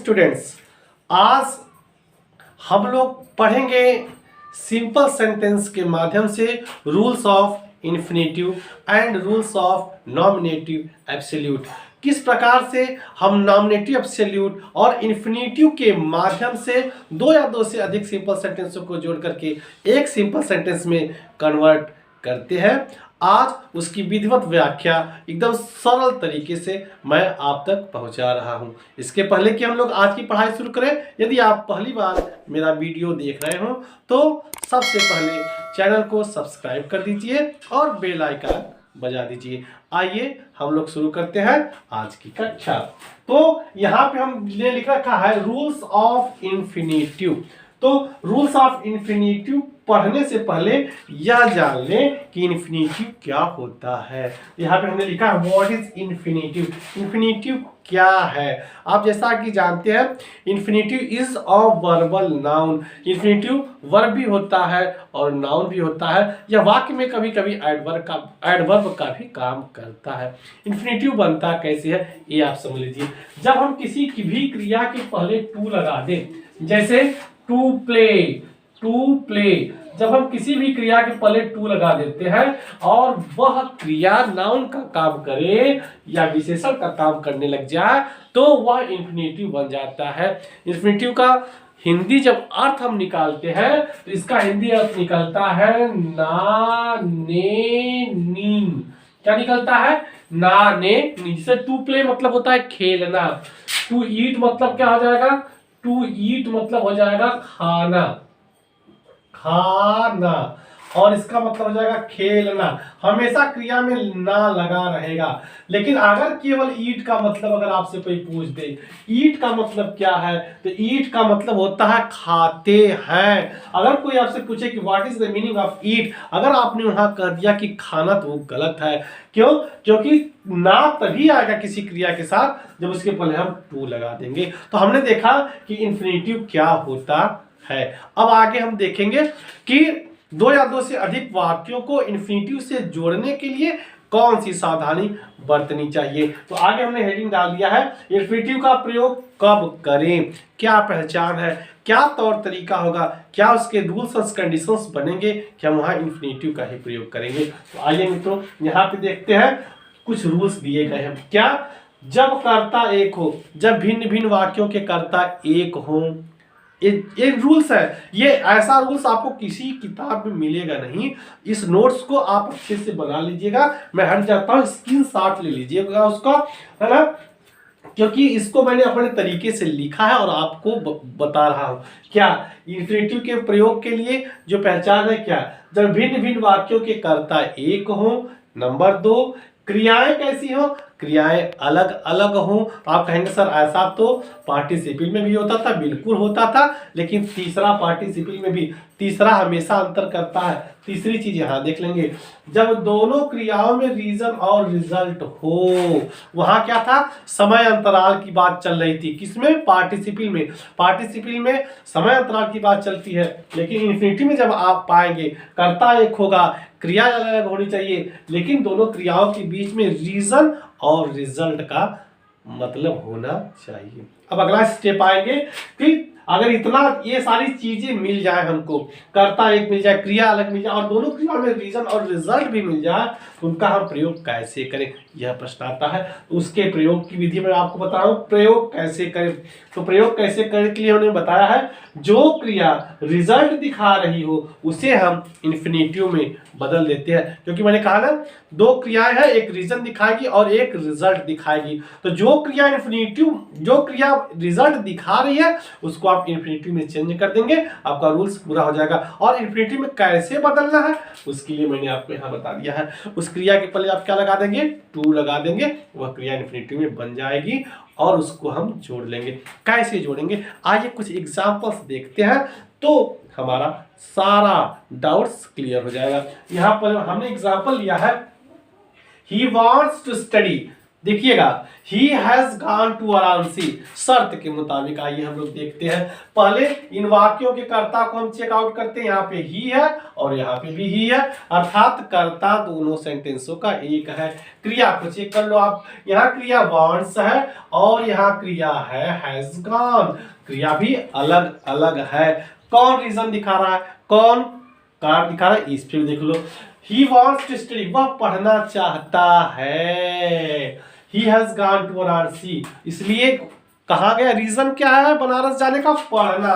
Students, आज हम लोग पढ़ेंगे सिंपल सेंटेंस के माध्यम से rules of infinitive and rules of nominative absolute. किस प्रकार से हम नॉमिनेटिव एब्सोल्यूट और इन्फिनेटिव के माध्यम से दो या दो से अधिक सिंपल सेंटेंसों को जोड़ करके एक सिंपल सेंटेंस में कन्वर्ट करते हैं। आज उसकी विधिवत व्याख्या एकदम सरल तरीके से मैं आप तक पहुंचा रहा हूं। इसके पहले कि हम लोग आज की पढ़ाई शुरू करें, यदि आप पहली बार मेरा वीडियो देख रहे हो तो सबसे पहले चैनल को सब्सक्राइब कर दीजिए और बेल आइकन बजा दीजिए। आइए हम लोग शुरू करते हैं आज की कक्षा। तो यहाँ पे हम लिख रखा है रूल्स ऑफ इन्फिनेटिव। तो रूल्स ऑफ इन्फिनेटिव पढ़ने से पहले यह जान लें कि इन्फिनेटिव क्या होता है। यहाँ पे हमने लिखा है व्हाट इज इन्फिनेटिव। इन्फिनेटिव क्या है? आप जैसा कि जानते हैं infinitive is a verbal noun. Infinitive verb भी होता है और नाउन भी होता है। यह वाक्य में कभी कभी एडवर्ब का भी काम करता है। इन्फिनेटिव बनता कैसे है ये आप समझ लीजिए। जब हम किसी की भी क्रिया के पहले टू लगा दें, जैसे टू प्ले, जब हम किसी भी क्रिया के पहले टू लगा देते हैं और वह क्रिया नाउन का काम करे या विशेषण का काम करने लग जाए तो वह इन्फिनेटिव बन जाता है। इन्फिनेटिव का हिंदी जब अर्थ हम निकालते हैं तो इसका हिंदी अर्थ निकलता है ना ने नीन। क्या निकलता है? ना ने नीन। जैसे टू प्ले मतलब होता है खेलना। टू ईट मतलब क्या हो जाएगा? टू ईट मतलब हो जाएगा खाना, और इसका मतलब हो जाएगा खेलना। हमेशा क्रिया में ना लगा रहेगा। लेकिन अगर केवल ईट का मतलब अगर आपसे कोई पूछ दे ईट का मतलब क्या है, तो ईट का मतलब होता है खाते हैं। अगर कोई आपसे पूछे कि what is the meaning of eat, अगर आपने वहां कर दिया कि खाना, तो वो गलत है। क्यों? क्योंकि ना तभी आएगा किसी क्रिया के साथ जब उसके पहले हम टू लगा देंगे। तो हमने देखा कि इन्फिनेटिव क्या होता है। अब आगे हम देखेंगे कि दो या दो से अधिक वाक्यों को इन्फिनेटिव से जोड़ने के लिए कौन सी सावधानी बरतनी चाहिए। तो आगे हमने हेडिंग डाल दिया है इन्फिनेटिव का प्रयोग कब करें, क्या पहचान है, क्या तौर तरीका होगा, क्या उसके रूल्स और कंडीशंस बनेंगे कि हम वहां इन्फिनेटिव का ही प्रयोग करेंगे। तो आइए मित्रों यहाँ पे देखते हैं कुछ रूल्स दिए गए हैं। क्या? जब कर्ता एक हो, जब भिन्न भिन्न वाक्यों के कर्ता एक हो। एक रूल्स है, ये ऐसा रूल्स आपको किसी किताब में मिलेगा नहीं। इस नोट्स को आप अच्छे से बना लीजिएगा। मैं हट जाता हूँ, स्क्रीनशॉट ले लीजिएगा उसका, है ना, क्योंकि इसको मैंने अपने तरीके से लिखा है और आपको बता रहा हूं। क्या? इन्फिनेटिव के प्रयोग के लिए जो पहचान है, क्या? जब भिन्न भिन्न वाक्यों के कर्ता एक हो। नंबर 2, क्रियाएं कैसी हो? क्रियाएं अलग अलग हो। आप कहेंगे सर ऐसा तो पार्टिसिपल में भी होता था। बिल्कुल होता था, लेकिन तीसरा पार्टिसिपल में भी तीसरा हमेशा अंतर करता है। तीसरी चीज यहां देख लेंगे, जब दोनों क्रियाओं में रीजन और रिजल्ट हो। वहां क्या था? समय अंतराल की बात चल रही थी। किसमें? पार्टिसिपल में। पार्टिसिपल में समय अंतराल की बात चलती है, लेकिन इन्फिनेटिव में जब आप पाएंगे कर्ता एक होगा, क्रिया अलग अलग होनी चाहिए, लेकिन दोनों क्रियाओं के बीच में रीजन और रिजल्ट का मतलब होना चाहिए। अब अगला स्टेप आएंगे कि अगर इतना ये सारी चीजें मिल जाए, हमको कर्ता एक मिल जाए, क्रिया अलग मिल जाए और दोनों क्रियाओं में रीजन और रिजल्ट भी मिल जाए, तो उनका हम प्रयोग कैसे करें, यह प्रश्न आता है। तो उसके प्रयोग की विधि मैं आपको बता रहा हूं। प्रयोग कैसे करें? तो प्रयोग कैसे करने के लिए उन्होंने बताया है, जो क्रिया रिजल्ट दिखा रही हो उसे हम इन्फिनेटिव में बदल देते हैं। क्योंकि मैंने कहा ना, दो क्रियाएं हैं, एक रीजन दिखाएगी और एक रिजल्ट दिखाएगी। तो जो क्रिया रिजल्ट दिखा रही है उसको आप इन्फिनेटिव में चेंज कर देंगे, आपका रूल्स पूरा हो जाएगा। और इन्फिनेटिव में कैसे बदलना है उसके लिए मैंने आपको यहाँ बता दिया है। उस क्रिया के पहले आप क्या लगा देंगे? टू लगा देंगे, वह क्रिया इन्फिनेटिव में बन जाएगी और उसको हम जोड़ लेंगे। कैसे जोड़ेंगे? आइए कुछ एग्जांपल्स देखते हैं तो हमारा सारा डाउट्स क्लियर हो जाएगा। यहाँ पर हमने एग्जांपल लिया है, ही वांट्स टू स्टडी देखिएगा, he has gone to Varanasi, शर्त के मुताबिक। आइए हम लोग देखते हैं, पहले इन वाक्यों के कर्ता को हम चेक आउट करते हैं। यहाँ पे ही है और यहाँ पे भी ही है, अर्थात कर्ता दोनों सेंटेंसों का एक है। क्रिया को चेक कर लो आप, यहाँ क्रिया वांट्स है और यहाँ क्रिया है हैज गॉन, क्रिया भी अलग अलग है। कौन रीजन दिखा रहा है, कौन कारण दिखा रहा है, इस पे देख लो। ही वॉन्ट्स टू स्टडी, वह पढ़ना चाहता है। He has gone to Varanasi, इसलिए कहा गया, रीजन क्या है बनारस जाने का, पढ़ना।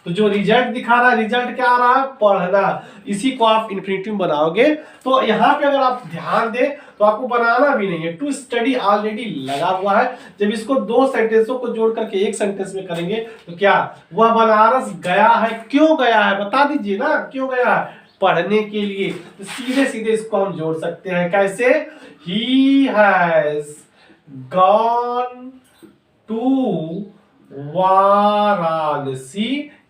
तो जो रिजल्ट दिखा रहा है, रिजल्ट क्या आ रहा है, पढ़ना। इसी को आप इन्फिनिटिव बनाओगे तो यहाँ पे अगर आप ध्यान दें तो आपको बनाना भी नहीं है, टू स्टडी ऑलरेडी लगा हुआ है। जब इसको दो सेंटेंसों को जोड़ करके एक सेंटेंस में करेंगे तो क्या, वह बनारस गया है, क्यों गया है बता दीजिए ना, क्यों गया है, पढ़ने के लिए। तो सीधे सीधे इसको हम जोड़ सकते हैं, कैसे, he has gone to Varanasi,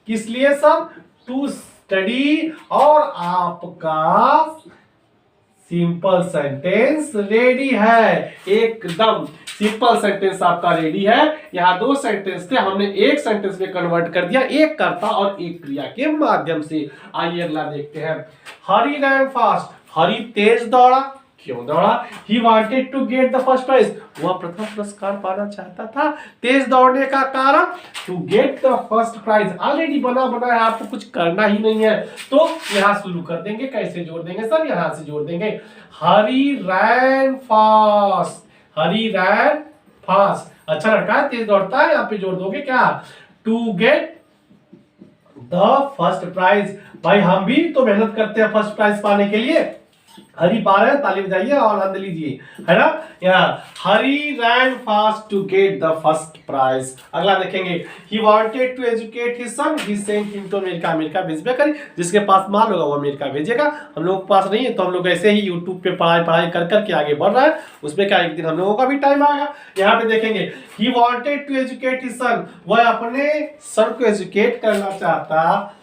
किस लिए सर, टू स्टडी। और आपका सिंपल सेंटेंस रेडी है, एकदम सिंपल सेंटेंस आपका रेडी है। यहाँ दो सेंटेंस थे, हमने एक सेंटेंस में कन्वर्ट कर दिया, एक कर्ता और एक क्रिया के माध्यम से। आइए अगला देखते हैं, हरी रैन फास्ट, हरी तेज दौड़ा, क्यों दौड़ा, he wanted to get the first prize, वह प्रथम पुरस्कार पाना चाहता था। तेज दौड़ने का कारण, to get the first prize, already बना बनाया, आपको कुछ करना ही नहीं है। तो यहां शुरू कर देंगे, कैसे जोड़ देंगे सर, यहां से जोड़ देंगे, हरी रैन फास्ट, हरी रैन फास्ट, अच्छा लड़का है, तेज दौड़ता है, यहाँ पे जोड़ दोगे क्या, to get the first prize. भाई हम भी तो मेहनत करते हैं फर्स्ट प्राइज पाने के लिए। हरी पा रहे हैं, ताली बजाइए और आनंद लीजिए, है ना। यहाँ Hari ran fast to get the first prize. अगला देखेंगे, he wanted to educate his son, he sent him to America, America भेजबे करी, जिसके पास माल होगा वो अमेरिका भेजेगा। हम लोगों के पास नहीं है तो हम लोग ऐसे ही यूट्यूब पे पढ़ाई कर करके आगे बढ़ रहा है, उसमें क्या एक दिन हम लोगों का भी टाइम आएगा। यहाँ पे देखेंगे, he wanted to educate his son, वह अपने सन को एजुकेट करना चाहता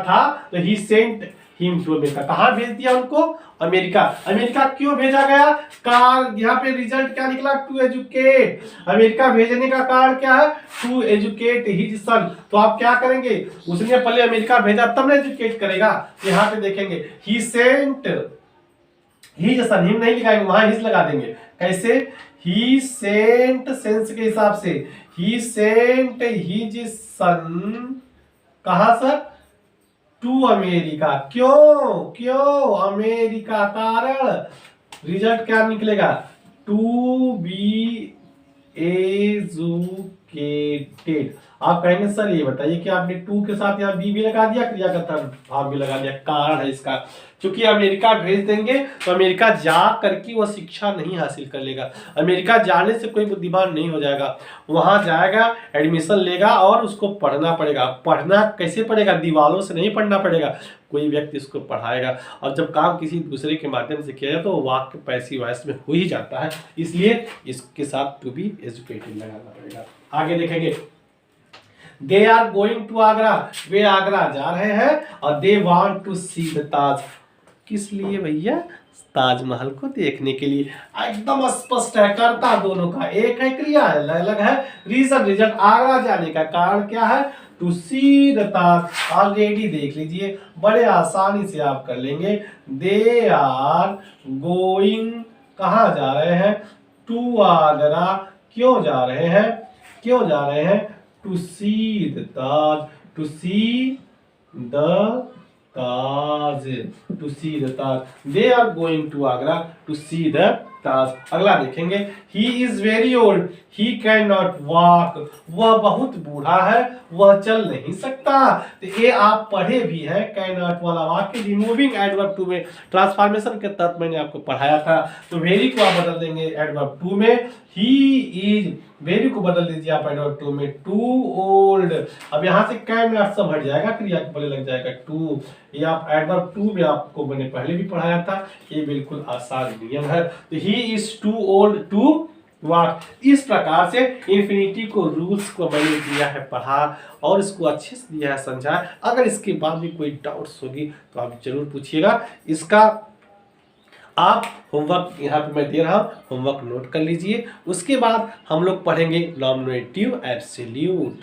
था, तो he sent him to America, कहाँ भेज दिया उनको, अमेरिका। अमेरिका क्यों भेजा गया, कारण यहाँ पे रिजल्ट क्या निकला, टू एजुकेट। अमेरिका भेजने का कारण क्या है, टू एजुकेट हिज सन। तो आप क्या करेंगे, उसने पहले अमेरिका भेजा तब ना एजुकेट करेगा। यहाँ पे देखेंगे, ही सेंट हिज सन, हिम नहीं लिखाएंगे, वहां हिज लगा देंगे। कैसे, ही सेंट सेंस के हिसाब से, ही सेंट हिज सन, कहा सर, टू अमेरिका। क्यों अमेरिका, कारण रिजल्ट क्या निकलेगा, टू बी एजुकेटेड। आप कहेंगे सर ये बताइए कि आपने टू के साथ यहाँ बी भी लगा दिया, क्रिया का थर्ड भाग भी लगा दिया, कारण है इसका, क्योंकि अमेरिका भेज देंगे तो अमेरिका जा करके वो शिक्षा नहीं हासिल कर लेगा। अमेरिका जाने से कोई बुद्धिमान नहीं हो जाएगा, वहां जाएगा, एडमिशन लेगा और उसको पढ़ना पड़ेगा। पढ़ना कैसे पड़ेगा, दीवारों से नहीं पढ़ना पड़ेगा, कोई व्यक्ति इसको पढ़ाएगा। और जब काम किसी दूसरे के माध्यम से किया जाए तो वाक्य पैसिव वॉइस में हो ही जाता है, इसलिए इसके साथ टू बी एजुकेटेड लगाना पड़ेगा। आगे देखेंगे, they are going to Agra, वे आगरा जा रहे हैं, और they want to see the Taj, किस लिए भैया, ताजमहल को देखने के लिए। एकदम स्पष्ट है, कर्ता दोनों का एक है, क्रिया अलग अलग है। रीजन, रिजल्ट, आगरा जाने का कारण क्या है, to see the Taj, already देख लीजिए, बड़े आसानी से आप कर लेंगे। दे आर गोइंग, कहाँ जा रहे हैं, टू आगरा, क्यों जा रहे हैं, to see the Taj, to see the Taj, to see the Taj. They are going to Agra to see the Taj. अगला देखेंगे, he is very old, he can not walk, वह बहुत बूढ़ा है, वह चल नहीं सकता। तो ये आप पढ़े भी है, कैन नॉट वाला वाक्य रिमूविंग एडवर्ब टू में ट्रांसफॉर्मेशन के तहत मैंने आपको पढ़ाया था। तो वेरी को आप बदल देंगे एडवर्ब टू में, ही इज, वेरी को बदल दीजिए आप एडवर्ब टू में, टू ओल्ड। अब यहाँ से कैन नॉट सब हट जाएगा, क्रिया के पहले लग जाएगा टू। ये आप एडवर्ब टू में आपको मैंने पहले भी पढ़ाया था, ये बिल्कुल आसान नियम है। तो he is too old to walk. इस प्रकार से इन्फिनिटी को, रूल्स को मैंने दिया है पढ़ा और इसको अच्छे से दिया है समझा। अगर इसके बाद भी कोई डाउट्स होगी तो आप जरूर पूछिएगा। इसका आप होमवर्क यहाँ पे मैं दे रहा हूँ, होमवर्क नोट कर लीजिए। उसके बाद हम लोग पढ़ेंगे नॉमिनेटिव एब्सोल्यूट।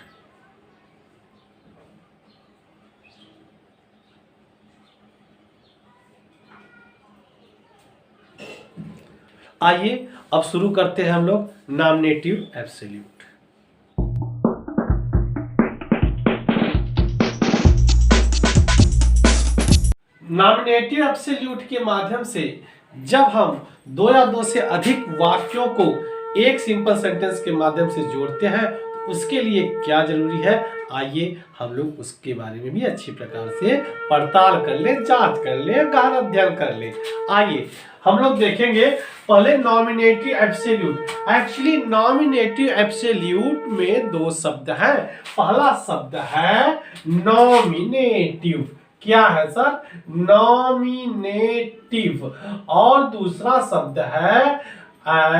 आइए अब शुरू करते हैं हम लोग नॉमिनेटिव एब्सोल्यूट। नॉमिनेटिव एब्सोल्यूट के माध्यम से जब हम दो या दो से अधिक वाक्यों को एक सिंपल सेंटेंस के माध्यम से जोड़ते हैं तो उसके लिए क्या जरूरी है, आइए हम लोग उसके बारे में भी अच्छी प्रकार से पड़ताल कर ले, जांच कर ले, गहन अध्ययन कर ले। आइए हम लोग देखेंगे पहले nominative absolute. Actually nominative absolute में दो शब्द हैं। पहला शब्द है नॉमिनेटिव, क्या है सर, नॉमिनेटिव, और दूसरा शब्द है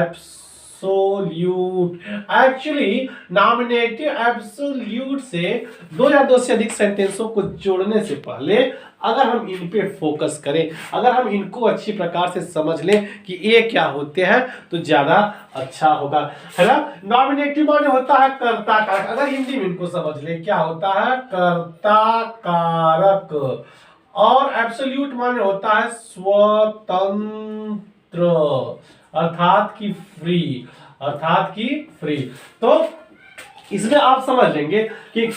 एब्सोल्यूट। एक्चुअली नॉमिनेटिव एब्सोल्यूट से दो या दो से अधिक सेंटेंसों को जोड़ने से पहले अगर हम इन पे फोकस करें, अगर हम इनको अच्छी प्रकार से समझ लें कि ये क्या होते हैं तो ज्यादा अच्छा होगा, है ना। नॉमिनेटिव माने होता है कर्ता कारक। अगर हिंदी में इनको समझ लें, क्या होता है, कर्ता कारक। और एब्सोल्यूट माने होता है स्वतंत्र, अर्थात की फ्री, अर्थात की फ्री। तो इसमें आप समझ लेंगे कि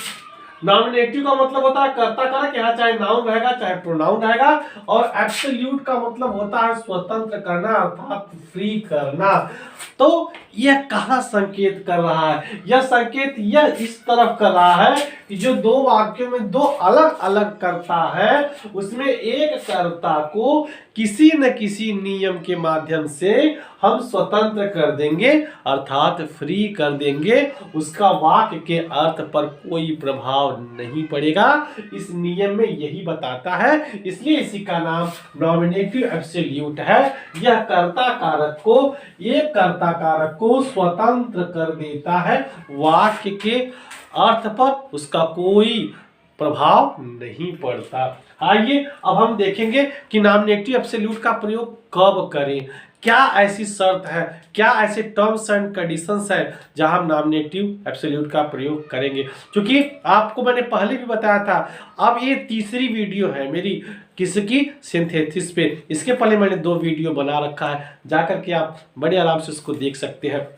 नॉमिनेटिव का मतलब होता है कर्ता कारक, यहाँ चाहे नाउन रहेगा चाहे प्रोनाउन रहेगा, और एब्सोल्यूट का मतलब होता है स्वतंत्र करना, अर्थात फ्री करना। तो यह कहाँ संकेत कर रहा है, यह संकेत यह इस तरफ कर रहा है कि जो दो वाक्यों में दो अलग अलग कर्ता है उसमें एक कर्ता को किसी न किसी नियम के माध्यम से हम स्वतंत्र कर देंगे, अर्थात फ्री कर देंगे। उसका वाक्य के अर्थ पर कोई प्रभाव नहीं पड़ेगा, इस नियम में यही बताता है, इसलिए इसी का नाम नॉमिनेटिव एब्सोल्यूट है। यह कर्ता कारक को, एक कर्ता कारक को स्वतंत्र कर देता है, वाक्य के अर्थ पर उसका कोई प्रभाव नहीं पड़ता। आइए अब हम देखेंगे कि नॉमिनेटिव एब्सोल्यूट का प्रयोग कब करें, क्या ऐसी शर्त है, क्या ऐसे टर्म्स एंड कंडीशंस है जहां हम नॉमिनेटिव एब्सोल्यूट का प्रयोग करेंगे। क्योंकि आपको मैंने पहले भी बताया था, अब ये तीसरी वीडियो है मेरी किसकी, सिंथेसिस पे। इसके पहले मैंने 2 वीडियो बना रखा है, जाकर के आप बड़े आराम से उसको देख सकते हैं,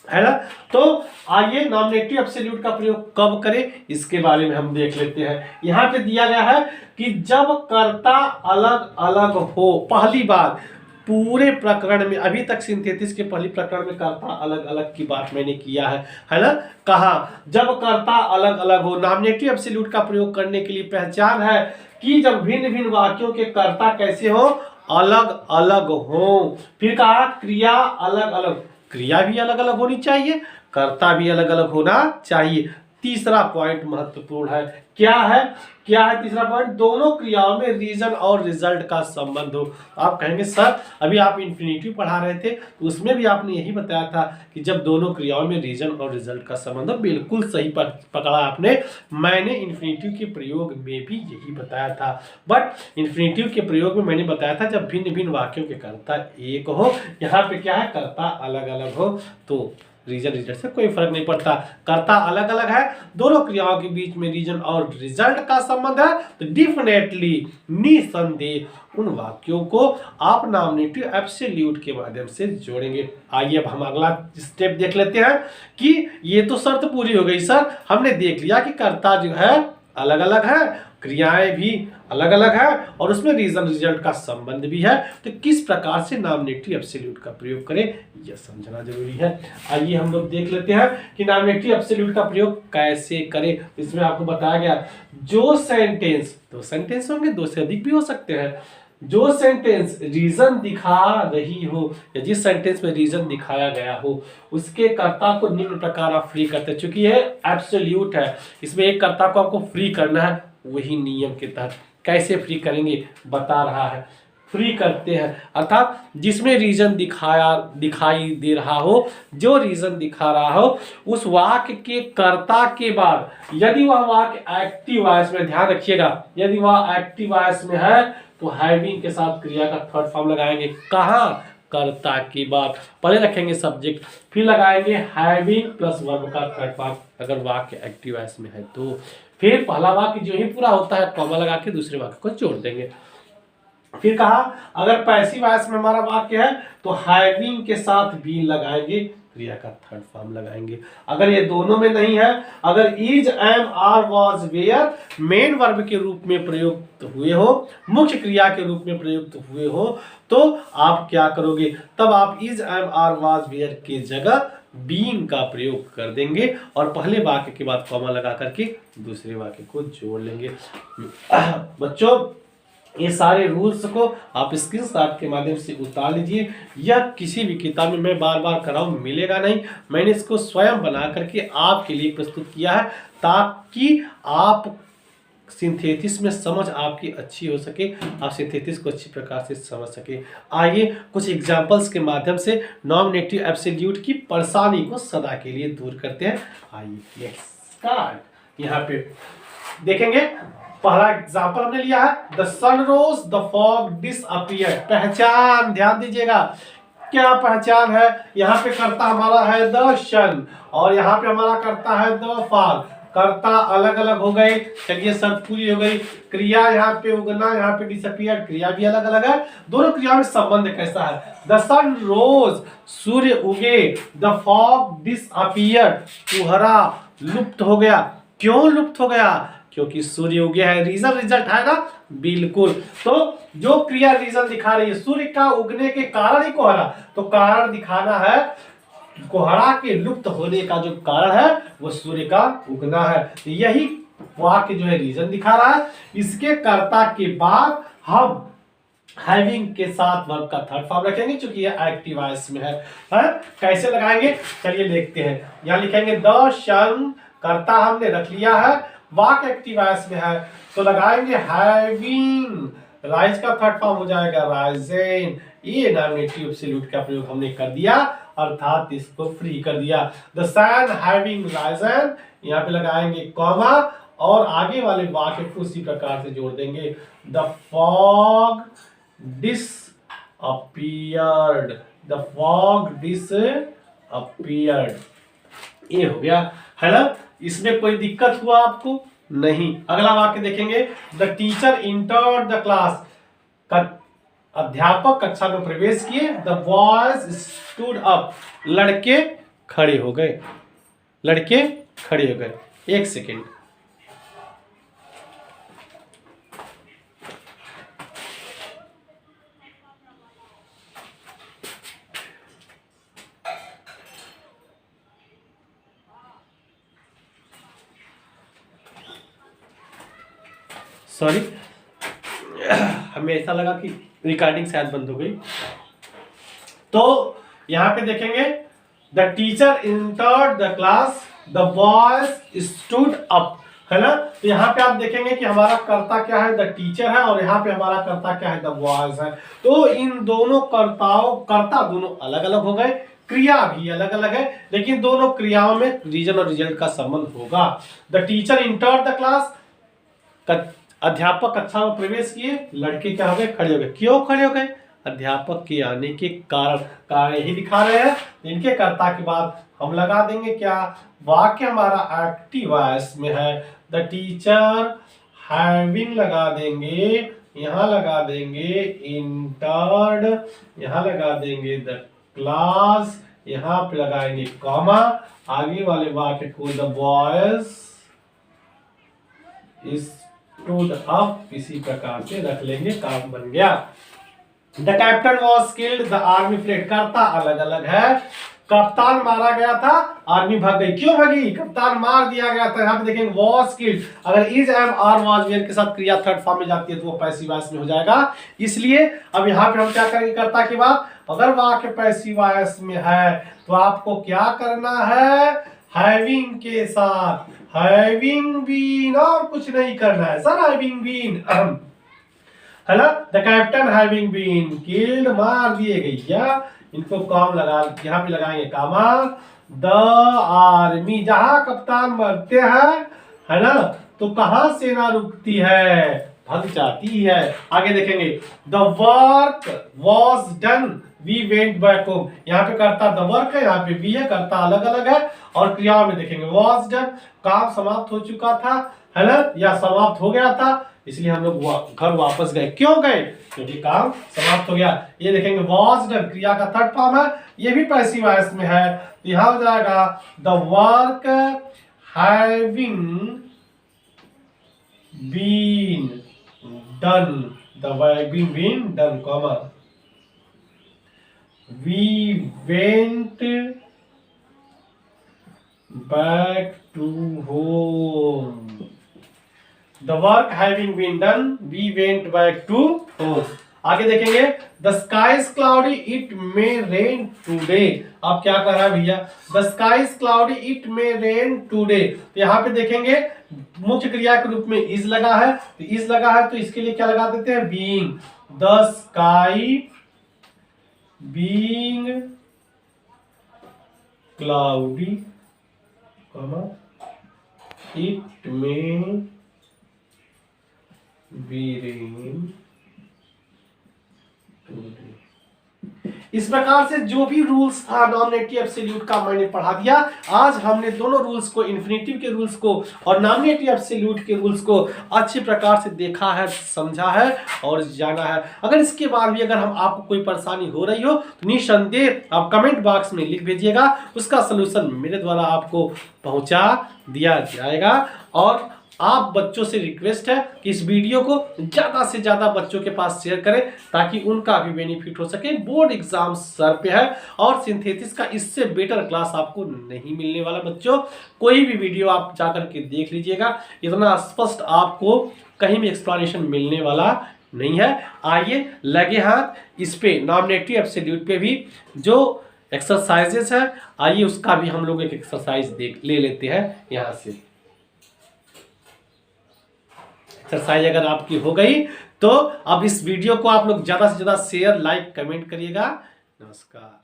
है ना। तो आइए नॉमिनेटिव एब्सोल्यूट का प्रयोग कब करें इसके बारे में हम देख लेते हैं। यहाँ पे दिया गया है कि जब कर्ता अलग अलग हो, पहली बार पूरे प्रकरण में, अभी तक सिंथेसिस के पहले प्रकरण में कर्ता अलग अलग की बात मैंने किया है ना। कहा जब कर्ता अलग अलग हो, नॉमिनेटिव एब्सोल्यूट का प्रयोग करने के लिए पहचान है कि जब भिन्न भिन्न वाक्यों के कर्ता कैसे हो, अलग अलग हो। फिर कहा क्रिया अलग अलग, क्रिया भी अलग अलग होनी चाहिए, कर्ता भी अलग अलग होना चाहिए। तीसरा पॉइंट महत्वपूर्ण है, क्या है, क्या है तीसरा पॉइंट, दोनों क्रियाओं में रीजन और रिजल्ट का संबंध हो। आप कहेंगे सर अभी आप इन्फिनिटिव पढ़ा रहे थे तो उसमें भी आपने यही बताया था कि जब दोनों क्रियाओं में रीजन और रिजल्ट का संबंध हो। बिल्कुल सही पकड़ा आपने, मैंने इन्फिनिटिव के प्रयोग में भी यही बताया था। बट इन्फिनिटिव के प्रयोग में मैंने बताया था जब भिन्न भिन्न वाक्यों के कर्ता एक हो, यहाँ पे क्या है, कर्ता अलग अलग हो, तो रीजन रिजल्ट से कोई फर्क नहीं पड़ता। कर्ता अलग अलग है, दोनों क्रियाओं के बीच में रीजन और रिजल्ट का संबंध है, तो डेफिनेटली निसंदेह उन वाक्यों को आप नॉमिनेटिव एब्सोल्यूट के माध्यम से जोड़ेंगे। आइए अब हम अगला स्टेप देख लेते हैं कि ये तो शर्त पूरी हो गई सर, हमने देख लिया कि कर्ता जो है अलग अलग है, क्रियाएं भी अलग अलग है और उसमें रीजन रिजल्ट का संबंध भी है, तो किस प्रकार से नॉमिनेटिव एब्सोल्यूट का प्रयोग करें यह समझना जरूरी है। आइए हम लोग देख लेते हैं कि नॉमिनेटिव एब्सोल्यूट का प्रयोग कैसे करें। इसमें आपको बताया गया जो सेंटेंस, 2 सेंटेंस होंगे, 2 से अधिक भी हो सकते हैं, जो सेंटेंस रीजन दिखा रही हो या जिस सेंटेंस में रीजन दिखाया गया हो उसके कर्ता को निम्न प्रकार आप फ्री करते हैं। चूंकि ये एब्सोल्यूट है, इसमें एक कर्ता को आपको फ्री करना है, वही नियम के तहत कैसे फ्री करेंगे बता रहा है। फ्री करते हैं अर्थात जिसमें रीजन दिखाई दे रहा हो, जो रीजन दिखा रहा हो उस वाक्य के कर्ता के बाद यदि वह वाक्य एक्टिव वॉइस में, ध्यान रखिएगा, यदि वह एक्टिव वॉइस में है तो हैविंग के साथ क्रिया का थर्ड फॉर्म लगाएंगे कहाँ, कर्ता की बात, पहले रखेंगे सब्जेक्ट, फिर लगाएंगे हैविंग प्लस वर्ब का थर्ड फॉर्म अगर वाक्य एक्टिव वॉइस में है तो, फिर पहला वाक्य जो ही पूरा होता है कॉमा लगा के दूसरे वाक्य को जोड़ देंगे। फिर कहा अगर पैसिव वॉइस में हमारा वाक्य है तो हैविंग के साथ बी लगाएंगे, क्रिया का थर्ड फॉर्म लगाएंगे। अगर ये दोनों में नहीं है, अगर is am are was were main verb के रूप में प्रयुक्त हुए हो, मुख्य क्रिया के रूप में प्रयुक्त हुए हो, तो आप क्या करोगे, तब आप is am are was were के जगह बीइंग का प्रयोग कर देंगे और पहले वाक्य के बाद कॉमा लगा करके दूसरे वाक्य को जोड़ लेंगे। बच्चों ये सारे रूल्स को आप स्क्रीनशॉट के माध्यम से उतार लीजिए। यह किसी भी किताब में मैं बार बार कर रहा हूं मिलेगा नहीं, मैंने इसको स्वयं बना करके आपके लिए प्रस्तुत किया है ताकि आप सिंथेसिस में समझ आपकी अच्छी हो सके, आप सिंथेसिस को अच्छी प्रकार से समझ सके। आइए कुछ एग्जांपल्स के माध्यम से नॉमिनेटिव एब्सोल्यूट की परेशानी को सदा के लिए दूर करते हैं। आइए स्टार्ट। यहाँ पे देखेंगे पहला एग्जांपल हमने लिया है the sun rose the fog disappeared. पहचान ध्यान दीजिएगा, क्या पहचान है, यहाँ पे कर्ता हमारा है द सन और यहाँ पे हमारा कर्ता है द फॉग। कर्ता अलग अलग हो गए, चलिए शर्त पूरी हो गई। क्रिया यहाँ पे उगना, यहाँ पे डिसअपीयर, क्रिया भी अलग अलग है। दोनों क्रिया में संबंध कैसा है, द सन रोज सूर्य उगे, द फॉग डिसअपीयर कुहरा लुप्त हो गया। क्यों लुप्त हो गया, क्योंकि सूर्य उगे है। रीजन रिजल्ट है ना, बिल्कुल। तो जो क्रिया रीजन दिखा रही है सूर्य का उगने के कारण ही कोहरा, तो कारण दिखाना है, कोहरा के लुप्त होने का जो कारण है वो सूर्य का उगना है। तो यही वाक्य जो है रीजन दिखा रहा है। इसके कर्ता के बाद हम हैविंग के साथ वर्ब का थर्ड फॉर्म रखेंगे क्योंकि ये एक्टिव वॉइस में है। कैसे लगाएंगे चलिए देखते हैं। यहाँ लिखेंगे द सन, कर्ता हमने रख लिया है, वाक्य एक्टिव वॉइस में है तो लगाएंगे हैविंग, राइज का थर्ड फॉर्म हो जाएगा राइजेन। ये नॉमिनेटिव एब्सोल्यूट का प्रयोग हमने कर दिया अर्थात इसको फ्री कर दिया। द सन हैविंग राइजन, यहाँ पे लगाएंगे कॉमा और आगे वाले वाक्य को उसी प्रकार से जोड़ देंगे। The fog disappeared, the fog disappeared, ये हो गया है ना। इसमें कोई दिक्कत हुआ आपको नहीं। अगला वाक्य देखेंगे the teacher entered the class, अध्यापक कक्षा में प्रवेश किए, द बॉयज स्टूड अप, लड़के खड़े हो गए, लड़के खड़े हो गए। एक सेकेंड, सॉरी हमें ऐसा लगा कि रिकॉर्डिंग शायद बंद हो गई। तो यहां पे देखेंगे the teacher entered the class, the boys stood up, है ना। तो यहाँ पे आप देखेंगे कि हमारा कर्ता क्या है, द टीचर है और यहाँ पे हमारा कर्ता क्या है, द बॉयज है। तो इन दोनों कर्ता दोनों अलग अलग हो गए, क्रिया भी अलग अलग है, लेकिन दोनों क्रियाओं में रीजन और रिजल्ट का संबंध होगा। The teacher entered the class, अध्यापक कक्षा में प्रवेश किए, लड़के क्या हो गए, खड़े हो गए। क्यों खड़े हो गए, अध्यापक के आने के कारण ही दिखा रहे हैं। इनके कर्ता के बाद हम लगा देंगे क्या, वाक्य हमारा एक्टिव वॉइस में है, द टीचर हैविंग लगा देंगे, यहां लगा देंगे इंटर्ड, यहां लगा देंगे द क्लास, यहां पे लगाएंगे कॉमा, आगे वाले वाक्य को द बॉयज स्टूड अप इसी प्रकार से रख लेंगे, काम बन गया। The captain was killed, the army fled, कर्ता अलग अलग है, कप्तान मारा गया था, आर्मी भाग गई। क्यों भागी, कप्तान मार दिया गया था। यहाँ पे देखेंगे वॉज किल्ड, अगर is am are was were के साथ क्रिया थर्ड फॉर्म में जाती है तो वो पैसिव वॉइस में हो जाएगा। इसलिए अब यहाँ पे हम क्या करेंगे, कर्ता के बाद अगर वाक्य पैसिव वॉइस में है तो आपको क्या करना है, हैविंग के साथ हैविंग बीन, और कुछ नहीं करना है सर, हैविंग बीन है ना। The captain having been killed, मार दिए गए, या इनको कॉम लगा, यहाँ पे लगाएंगे कामा, द आर्मी, जहां कप्तान मरते हैं है ना, तो कहां सेना रुकती है, हद जाती है। आगे देखेंगे the work was done we went back home. यहाँ पे करता द वर्क है, यहाँ पे वी है, करता अलग अलग है। और क्रिया में देखेंगे वॉज डन, काम समाप्त हो चुका था, है ना, या समाप्त हो गया था, इसलिए हम लोग घर वापस गए। क्यों गए? क्योंकि काम समाप्त हो गया। ये देखेंगे वॉज डन क्रिया का थर्ड फॉर्म है, ये भी पैसिव वॉइस में है, तो यहां हो जाएगा the work having been done, the having been done, comma we went back to home. The work having been done, we went back to home. आगे देखेंगे the sky is cloudy, it may rain today. अब क्या कर रहा है भैया? the sky is cloudy, it may rain today. तो यहाँ पे देखेंगे मुख्य क्रिया के रूप में is लगा है, तो is लगा है तो इसके लिए क्या लगा देते हैं? being. the sky being cloudy, it may be rain today. इस प्रकार से जो भी रूल्स था नॉमिनेटिव एब्सोल्यूट का मैंने पढ़ा दिया। आज हमने दोनों रूल्स को, इन्फिनेटिव के रूल्स को और नॉमिनेटिव एब्सोल्यूट के रूल्स को अच्छी प्रकार से देखा है, समझा है और जाना है। अगर इसके बाद भी अगर आपको कोई परेशानी हो रही हो तो निसंदेह आप कमेंट बॉक्स में लिख भेजिएगा, उसका सलूशन मेरे द्वारा आपको पहुंचा दिया जाएगा। और आप बच्चों से रिक्वेस्ट है कि इस वीडियो को ज़्यादा से ज़्यादा बच्चों के पास शेयर करें ताकि उनका भी बेनिफिट हो सके। बोर्ड एग्जाम सर पे है और सिंथेसिस का इससे बेटर क्लास आपको नहीं मिलने वाला। बच्चों कोई भी वीडियो आप जाकर के देख लीजिएगा, इतना स्पष्ट आपको कहीं भी एक्सप्लेनेशन मिलने वाला नहीं है। आइए लगे हाथ इस पे नॉमिनेटिव एब्सोल्यूट पे भी जो एक्सरसाइजेस है, आइए उसका भी हम लोग एक एक्सरसाइज ले लेते हैं यहाँ से। एक्सरसाइज अगर आपकी हो गई तो अब इस वीडियो को आप लोग ज्यादा से ज्यादा शेयर, लाइक, कमेंट करिएगा। नमस्कार।